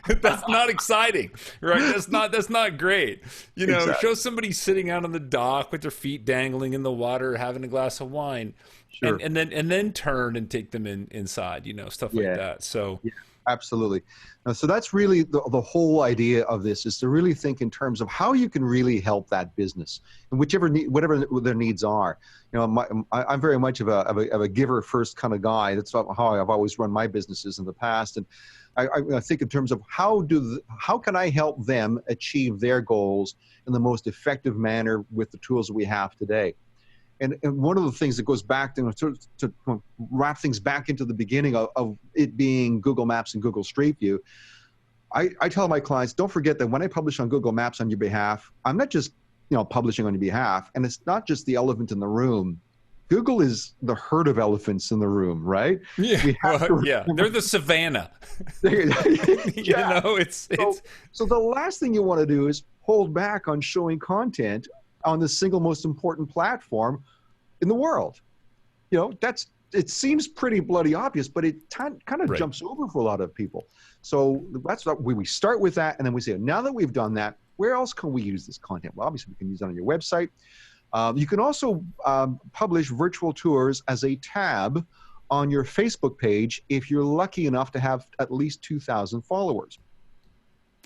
that's not exciting, right? That's not great. Exactly. Show somebody sitting out on the dock with their feet dangling in the water, having a glass of wine. Sure. And then turn and take them inside, stuff like that. So absolutely. So that's really the whole idea of this, is to really think in terms of how you can really help that business, and whatever their needs are. I'm very much of a giver first kind of guy. That's how I've always run my businesses in the past. And I think in terms of how can I help them achieve their goals in the most effective manner with the tools that we have today. And one of the things that goes back to wrap things back into the beginning of it being Google Maps and Google Street View, I tell my clients, don't forget that when I publish on Google Maps on your behalf, I'm not just publishing on your behalf, and it's not just the elephant in the room. Google is the herd of elephants in the room, right? Yeah, they're the savannah. So the last thing you want to do is hold back on showing content on the single most important platform in the world. It seems pretty bloody obvious, but it kind of jumps over for a lot of people. So that's what we start with that, and then we say, now that we've done that, where else can we use this content? Well, obviously we can use it on your website. You can also publish virtual tours as a tab on your Facebook page if you're lucky enough to have at least 2,000 followers.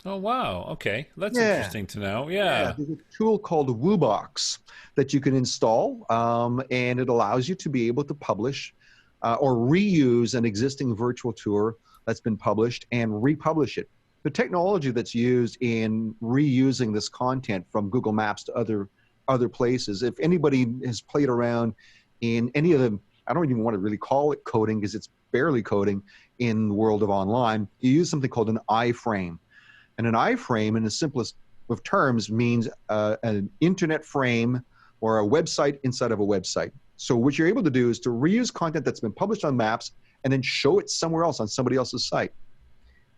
Oh, wow. Okay. That's interesting to know. Yeah. There's a tool called WooBox that you can install, and it allows you to be able to publish or reuse an existing virtual tour that's been published and republish it. The technology that's used in reusing this content from Google Maps to other places, if anybody has played around in any of them, I don't even want to really call it coding because it's barely coding in the world of online, you use something called an iframe. And an iframe, in the simplest of terms, means an internet frame or a website inside of a website. So what you're able to do is to reuse content that's been published on Maps and then show it somewhere else on somebody else's site.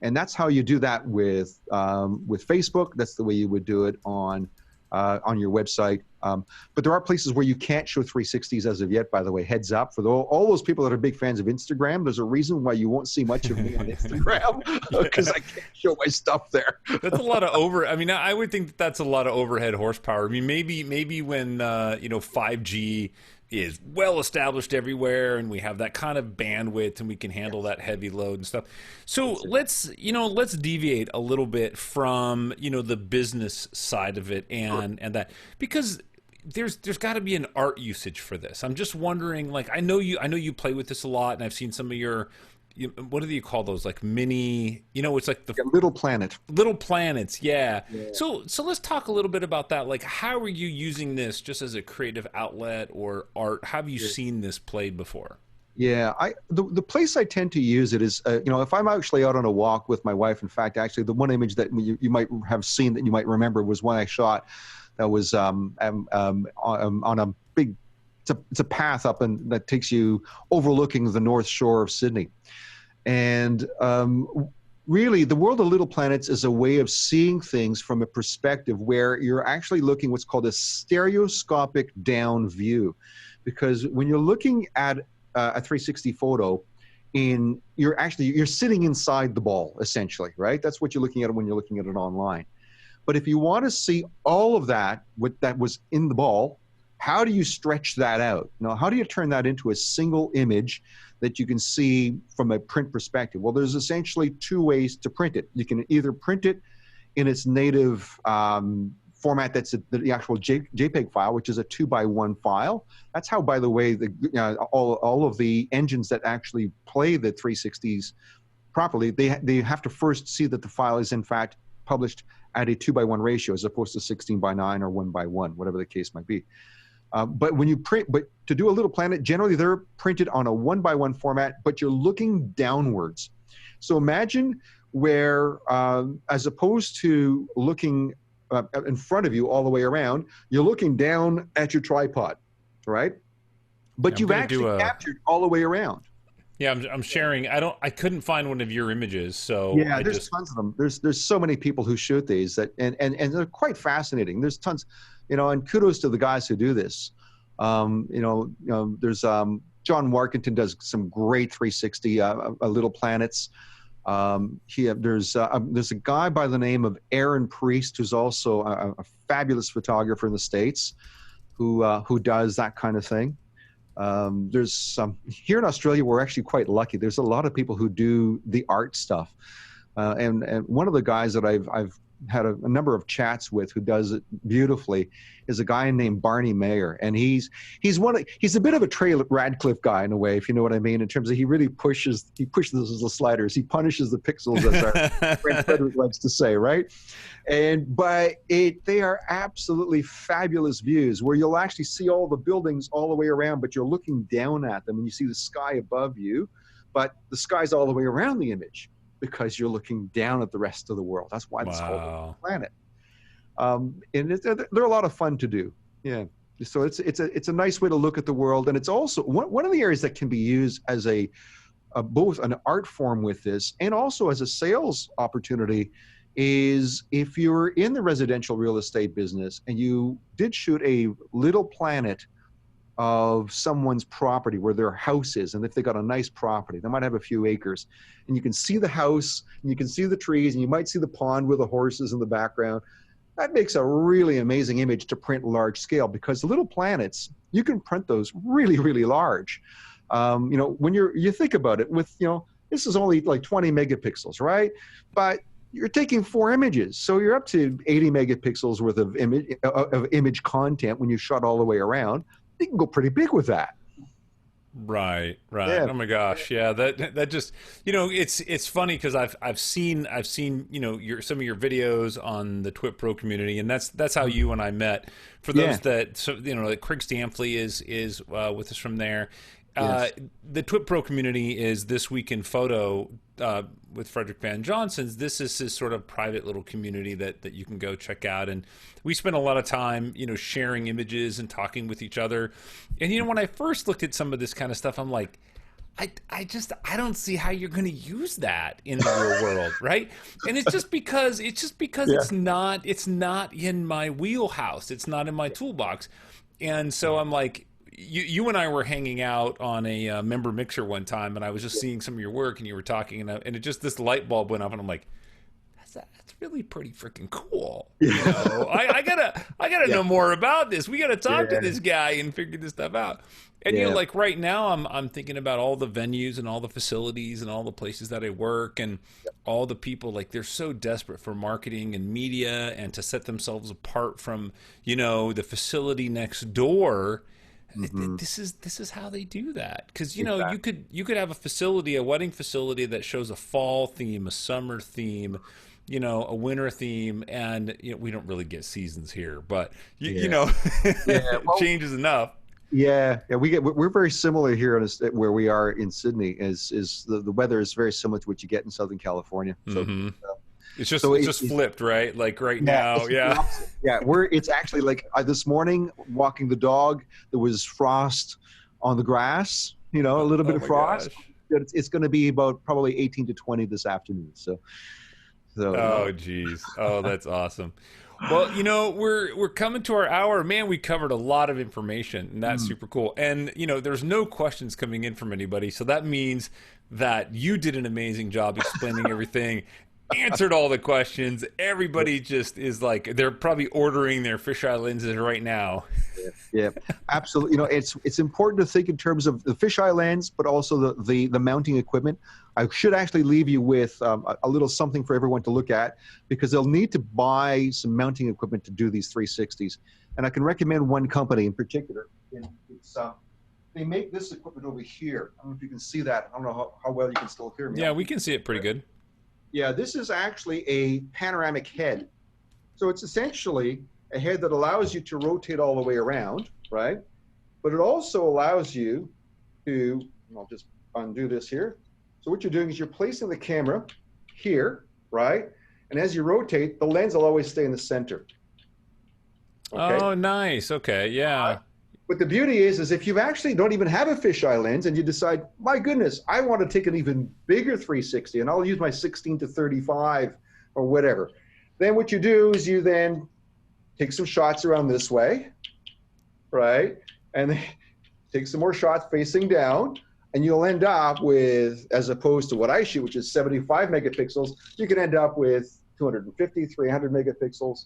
And that's how you do that with Facebook. That's the way you would do it on your website. But there are places where you can't show 360s as of yet, by the way. Heads up for all those people that are big fans of Instagram. There's a reason why you won't see much of me on Instagram, because I can't show my stuff there. That's a lot of I mean, I would think that's a lot of overhead horsepower. I mean, maybe when you know, 5G is well established everywhere and we have that kind of bandwidth and we can handle that heavy load and stuff. So let's deviate a little bit from, you know, the business side of it and that, because there's got to be an art usage for this. I'm just wondering, like, I know you play with this a lot, and I've seen some of your, what do you call those, like mini, you know, it's like the little planets. Yeah. So let's talk a little bit about that. Like, how are you using this just as a creative outlet or art? Have you seen this played before? Yeah, the place I tend to use it is, you know, if I'm actually out on a walk with my wife. In fact, actually, the one image that you might have seen that you might remember was one I shot that was on a big, it's a path up and that takes you overlooking the North Shore of Sydney. And really, the world of little planets is a way of seeing things from a perspective where you're actually looking what's called a stereoscopic down view. Because when you're looking at a 360 photo, you're sitting inside the ball, essentially, right? That's what you're looking at when you're looking at it online. But if you want to see all of that, what that was in the ball, how do you stretch that out? You know, how do you turn that into a single image that you can see from a print perspective? Well, there's essentially two ways to print it. You can either print it in its native format, that's the actual JPEG file, which is a 2x1 file. That's how, by the way, all of the engines that actually play the 360s properly, they have to first see that the file is in fact published at a 2x1 ratio as opposed to 16:9 or 1x1, whatever the case might be. But when you print, but to do a little planet, generally they're printed on a 1x1 format, but you're looking downwards. So imagine where, as opposed to looking in front of you all the way around, you're looking down at your tripod, right? But you've actually captured all the way around. Yeah, I'm sharing. I couldn't find one of your images, so yeah, there's tons of them. There's so many people who shoot these that and they're quite fascinating. There's tons, you know, and kudos to the guys who do this. There's John Warkington does some great 360 little planets. There's a guy by the name of Aaron Priest who's also a fabulous photographer in the States who does that kind of thing. There's some here in Australia. We're actually quite lucky. There's a lot of people who do the art stuff, and one of the guys that I've had a number of chats with who does it beautifully is a guy named Barney Mayer, and he's a bit of a Trey Radcliffe guy in a way, if you know what I mean, in terms of he pushes the sliders, he punishes the pixels, as our friend Frederick likes to say, right? But they are absolutely fabulous views where you'll actually see all the buildings all the way around, but you're looking down at them and you see the sky above you, but the sky's all the way around the image because you're looking down at the rest of the world. That's why it's called a planet. And they're a lot of fun to do. Yeah. So it's a nice way to look at the world, and it's also one of the areas that can be used as both an art form with this and also as a sales opportunity is if you're in the residential real estate business and you did shoot a little planet of someone's property where their house is, and if they got a nice property, they might have a few acres, and you can see the house and you can see the trees and you might see the pond with the horses in the background. That makes a really amazing image to print large scale, because the little planets, you can print those really, really large. When you think about it with, this is only like 20 megapixels, right? But you're taking 4 images. So you're up to 80 megapixels worth of image content when you shot all the way around. You can go pretty big with that. Right. Yeah. Oh my gosh. Yeah. That just, it's funny because I've seen, some of your videos on the TWIP Pro community, and that's how you and I met. For those that, like Craig Stampley is with us from there. Yes. The TWIP Pro community is This Week in Photo with Frederick Van Johnson's. This is his sort of private little community that you can go check out. And we spend a lot of time, sharing images and talking with each other. And, when I first looked at some of this kind of stuff, I'm like, I don't see how you're going to use that in the real world, right? And it's just because Yeah. it's not in my wheelhouse. It's not in my toolbox. And so I'm like, you and I were hanging out on a member mixer one time, and I was just seeing some of your work, and you were talking, and it just, this light bulb went up, and I'm like, that's really pretty freaking cool. Yeah. I gotta know more about this. We gotta talk to Yeah. this guy and figure this stuff out. And Yeah. like right now, I'm thinking about all the venues and all the facilities and all the places that I work and all the people. Like, they're so desperate for marketing and media and to set themselves apart from the facility next door. Hmm. This is how they do that, because Exactly. you could have a wedding facility that shows a fall theme, a summer theme, a winter theme, and we don't really get seasons here, but Yeah. Yeah. it Well, changes enough. yeah. Yeah. We're very similar here where we are in Sydney. Is the weather is very similar to what you get in Southern California. So. Hmm. It's just So it's just flipped, right? Like right yeah, now, it's just the yeah. opposite. Yeah, it's actually like this morning walking the dog, there was frost on the grass, a little bit Oh of my frost. gosh. But it's going to be about probably 18 to 20 this afternoon. So Oh geez. Oh, that's awesome. Well, we're coming to our hour. Man, we covered a lot of information, and that's mm, super cool. And there's no questions coming in from anybody, so that means that you did an amazing job explaining everything, answered all the questions. yeah, Everybody just is like, they're probably ordering their fisheye lenses right now. yeah, yeah, absolutely. It's important to think in terms of the fisheye lens, but also the mounting equipment. I should actually leave you with a little something for everyone to look at, because they'll need to buy some mounting equipment to do these 360s. And I can recommend one company in particular. It's they make this equipment over here. I don't know if you can see that. I don't know how well you can still hear me. Yeah, we can see it pretty good. Yeah, this is actually a panoramic head. So it's essentially a head that allows you to rotate all the way around, right? But it also allows you to, I'll just undo this here. So what you're doing is you're placing the camera here, right? And as you rotate, the lens will always stay in the center. Okay. Oh, nice. Okay, yeah. But the beauty is if you actually don't even have a fisheye lens and you decide, my goodness, I want to take an even bigger 360 and I'll use my 16 to 35 or whatever. Then what you do is you then take some shots around this way, right? And then take some more shots facing down, and you'll end up with, as opposed to what I shoot, which is 75 megapixels, you can end up with 250, 300 megapixels.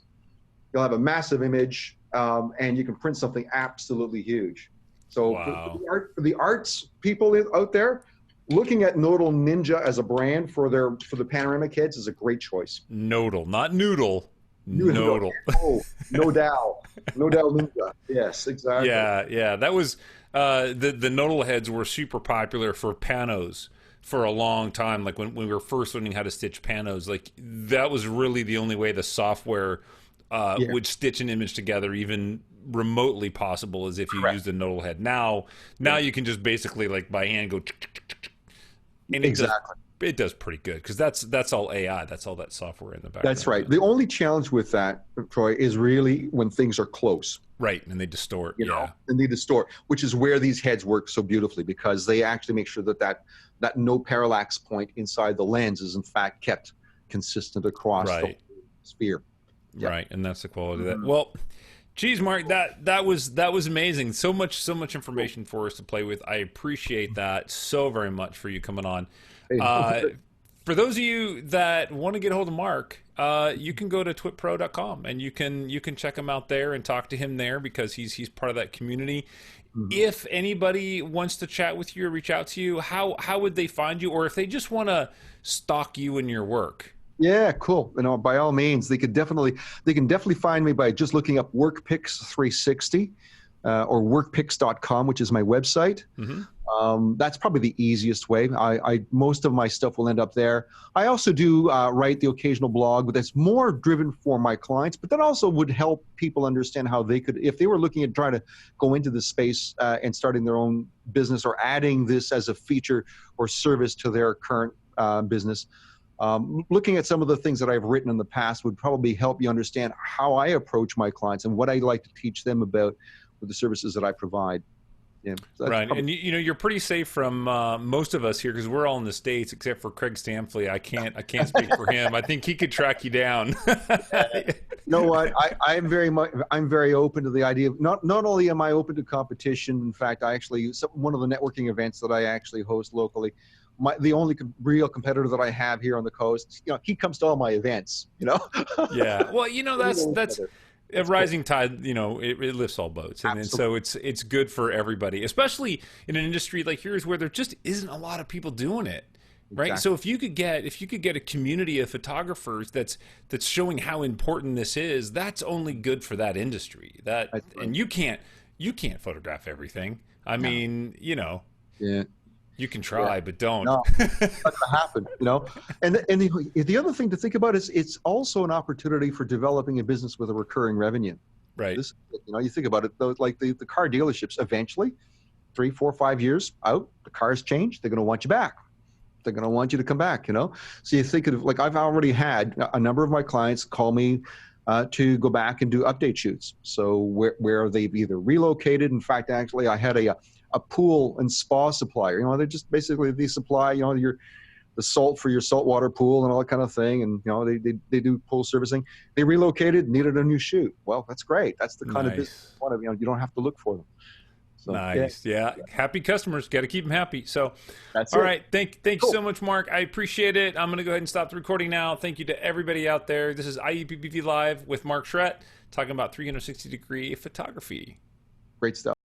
You'll have a massive image, and you can print something absolutely huge. So Wow. for the arts people out there, looking at Nodal Ninja as a brand for the panoramic heads is a great choice. Nodal, not noodle. No, Nodal. oh, Nodal Ninja. Yes, exactly. Yeah, yeah. That was the nodal heads were super popular for panos for a long time. Like when we were first learning how to stitch panos, like that was really the only way the software Yeah, would stitch an image together, even remotely possible, as if you correct. used a nodal head. Now Yeah, you can just basically like by hand go, and exactly. it does pretty good, because that's all AI. That's all that software in the That's background. right. The only challenge with that, Troy, is really when things are close, Right, and they distort. Yeah. and they distort, which is where these heads work so beautifully, because they actually make sure that no parallax point inside the lens is in fact kept consistent across the Right. whole sphere. Yeah. Right, and that's the quality of that. Mhm. Well, geez, Mark, that was amazing. So much Cool. information for us to play with. I appreciate that so very much for you coming on. Hey, Uh, for those of you that want to get a hold of Mark, you can go to twitpro.com, and you can check him out there and talk to him there, because he's part of that community. mhm. If anybody wants to chat with you or reach out to you, how would they find you, or if they just want to stalk you and your work? Yeah, cool. By all means, they can definitely find me by just looking up WorkPix 360 or workpix.com, which is my website. Hmm. That's probably the easiest way. Most of my stuff will end up there. I also do write the occasional blog, but that's more driven for my clients. But that also would help people understand how they could, if they were looking at trying to go into this space and starting their own business, or adding this as a feature or service to their current business. Looking at some of the things that I've written in the past would probably help you understand how I approach my clients and what I like to teach them about with the services that I provide. Yeah, so that's Right, probably, and you know you're pretty safe from most of us here because we're all in the States except for Craig Stampley. I can't speak for him. I think he could track you down. you know what? I'm very open to the idea of not only am I open to competition. In fact, one of the networking events that I actually host locally, the only real competitor that I have here on the coast, he comes to all my events. Yeah, well, you know that's a That's cool. rising tide. You know, it lifts all boats, and so Absolutely. it's good for everybody, especially in an industry like yours where there just isn't a lot of people doing it. Right. Exactly. So if you could get a community of photographers that's showing how important this is, that's only good for that industry. That's right. And you can't photograph everything. I No. mean, Yeah. you can Yeah. try, but don't. No. Not gonna happen. And the other thing to think about is it's also an opportunity for developing a business with a recurring revenue. Right. This, you think about it though, like the car dealerships, eventually, 3, 4, 5 years out, the cars change. They're going to want you back. They're going to want you to come back. So you think of, like, I've already had a number of my clients call me to go back and do update shoots. So where they've either relocated. In fact, actually, I had a pool and spa supplier. They're just basically, they supply the salt for your saltwater pool and all that kind of thing. And they do pool servicing. They relocated, needed a new shoot. Well, that's great. That's the kind of business Nice. you want. You don't have to look for them. So yeah, Nice. Yeah. Happy customers. Got to keep them happy. So, that's all it. right. Thank you Cool. so much, Mark. I appreciate it. I'm going to go ahead and stop the recording now. Thank you to everybody out there. This is IEPPV Live with Marc Charette talking about 360-degree photography. Great stuff.